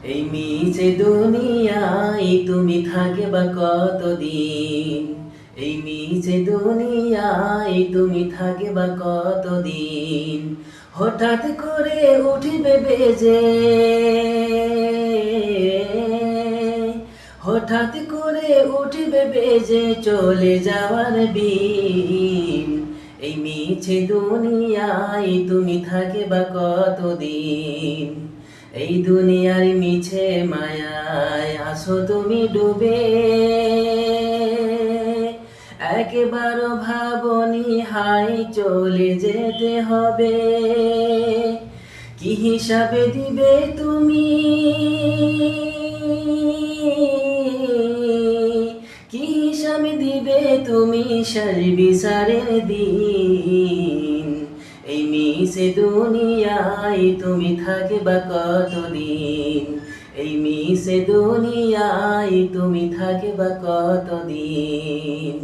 এই মিছে দুনিয়ায় তুমি থাকবা কতদিন? এই মিছে দুনিয়ায় তুমি থাকবা কতদিন? হঠাৎ করে উঠিবে বেজে, হঠাৎ করে উঠিবে বেজে চলে যাওয়ার বিন। এই মিছে দুনিয়ায় তুমি থাকবা কতদিন? এই দুনিয়ার মিছে মায়ায় আসো তুমি ডুবে, একবারও ভাবনি হাই চলে যেতে হবে। কি হিসাবে দিবে তুমি, কি হিসাবে দিবে তুমি শেষ বিচারের দিন? এই মিছে দুনিয়ায় তুমি থাকবা কতদিন? এই মিছে দুনিয়ায় তুমি থাকবা কতদিন?